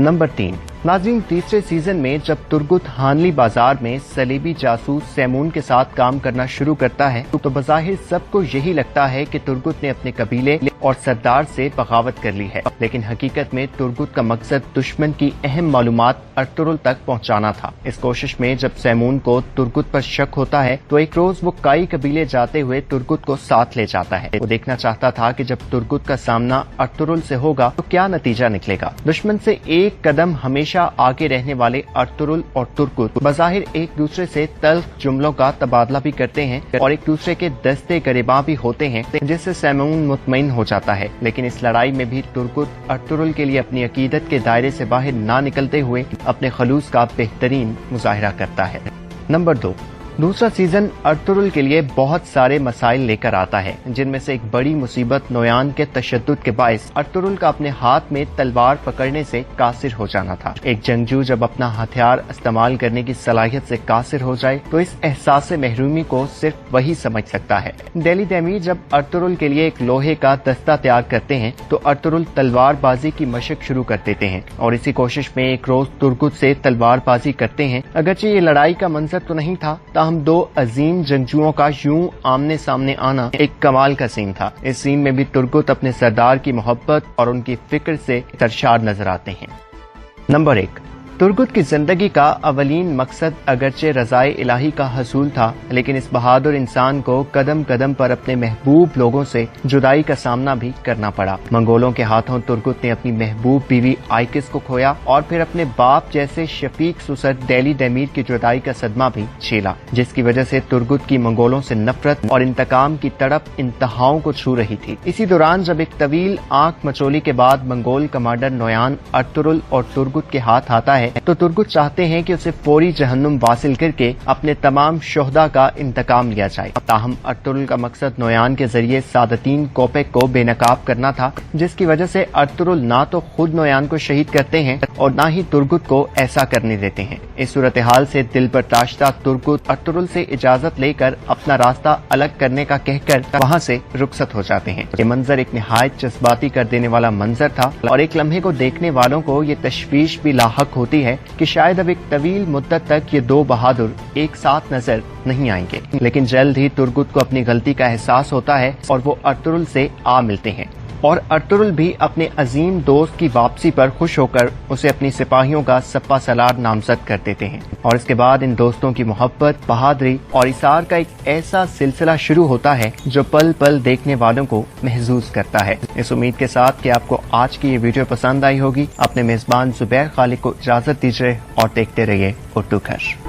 Number 3। नाज़रीन, तीसरे season में जब तुर्गुत हानली बाजार में सलीबी जासूस सैमून के साथ काम करना शुरू करता है तो बज़ाहिर सबको यही लगता है कि तुर्गुत ने अपने कबीले और सरदार से बगावत कर ली है, लेकिन हकीकत में तुर्गुत का मकसद दुश्मन की अहम मालूमात अर्तुरुल तक पहुंचाना था। इस कोशिश में जब सैमून को तुर्गुत पर शक होता है तो एक रोज वो कई कबीले जाते हुए तुर्गुत को साथ ले जाता है। वो देखना चाहता था कि जब तुर्गुत का सामना अर्तुरुल से होगा तो क्या नतीजा निकलेगा। दुश्मन से एक कदम हमेशा आगे रहने वाले अर्तुरुल और तुर्गुत बज़ाहिर एक दूसरे से तल्ख जुमलों का तबादला भी करते हैं और एक दूसरे के दस्ते गिरबां भी होते हैं, जिससे सैमून मुतमईन हो जाता है। लेकिन इस लड़ाई में भी तुर्गुत अर्तुरुल के लिए अपनी अकीदत के दायरे से बाहर ना निकलते हुए अपने खलूस का बेहतरीन मुजाहिरा करता है। नंबर 2। दूसरा सीजन अर्तुरुल के लिए बहुत सारे मसाइल लेकर आता है, जिनमें से एक बड़ी मुसीबत नोयान के तशद्दुद के बायस अर्तुरुल का अपने हाथ में तलवार पकड़ने से कासिर हो जाना था। एक जंगजू जब अपना हथियार इस्तेमाल करने की सलाहियत से कासिर हो जाए तो इस एहसास महरूमी को सिर्फ वही समझ सकता है। दिल्ली दैमीर जब अर्तुरुल के लिए एक लोहे का दस्ता तैयार करते हैं तो अर्तुरुल तलवारबाजी की मशक शुरू कर देते हैं और इसी कोशिश में एक रोज तुर्गुत से तलवारबाजी करते हैं। अगरचे ये लड़ाई का मंजर तो नहीं था, हम दो अजीम जंगजुओं का यूं आमने सामने आना एक कमाल का सीन था। इस सीन में भी तुर्गुत अपने सरदार की मोहब्बत और उनकी फिक्र से सरशार नजर आते हैं। नंबर 1। तुर्गुत की जिंदगी का अवलीन मकसद अगरचे रज़ाए इलाही का हसूल था, लेकिन इस बहादुर इंसान को कदम कदम पर अपने महबूब लोगों से जुदाई का सामना भी करना पड़ा। मंगोलों के हाथों तुर्गुत ने अपनी महबूब बीवी आइकिस को खोया और फिर अपने बाप जैसे शफीक सुसर दिल्ली दैमीर की जुदाई का सदमा भी झेला, जिसकी वजह से तुर्गुत की मंगोलों से नफरत और इंतकाम की तड़प इंतहाओं को छू रही थी। इसी दौरान जब एक तवील आंख मचोली के बाद मंगोल कमांडर नोयान अर्तुरुल और तुर्गुत के हाथ आता है तो तुर्गुत चाहते हैं कि उसे फौरी जहन्नुम वासिल करके अपने तमाम शोहदा का इंतकाम लिया जाए। ताहम अर्तुरुल का मकसद नोयान के जरिए सादतीन कोपेक को बेनकाब करना था, जिसकी वजह से अर्तुरुल ना तो खुद नोयान को शहीद करते हैं और ना ही तुर्गुत को ऐसा करने देते हैं। इस सूरत हाल से दिल बर्दाश्ता तुर्गुत अर्तुरुल से इजाजत लेकर अपना रास्ता अलग करने का कहकर वहाँ से रुखसत हो जाते हैं। ये मंजर एक निहायत जज्बाती कर देने वाला मंजर था और एक लम्हे को देखने वालों को ये तशवीश भी लाहक होती है कि शायद अब एक तवील मुद्दत तक ये दो बहादुर एक साथ नजर नहीं आएंगे। लेकिन जल्द ही तुर्गुत को अपनी गलती का एहसास होता है और वो अर्तुरुल से आ मिलते हैं और अर्तुरुल भी अपने अजीम दोस्त की वापसी पर खुश होकर उसे अपनी सिपाहियों का सप्पा सलार नामजद कर देते हैं और इसके बाद इन दोस्तों की मोहब्बत, बहादुरी और इसार का एक ऐसा सिलसिला शुरू होता है जो पल पल देखने वालों को महसूस करता है। इस उम्मीद के साथ कि आपको आज की ये वीडियो पसंद आई होगी, अपने मेजबान जुबैर खालिक को इजाजत दीजिए और देखते रहिए उर्दू घर।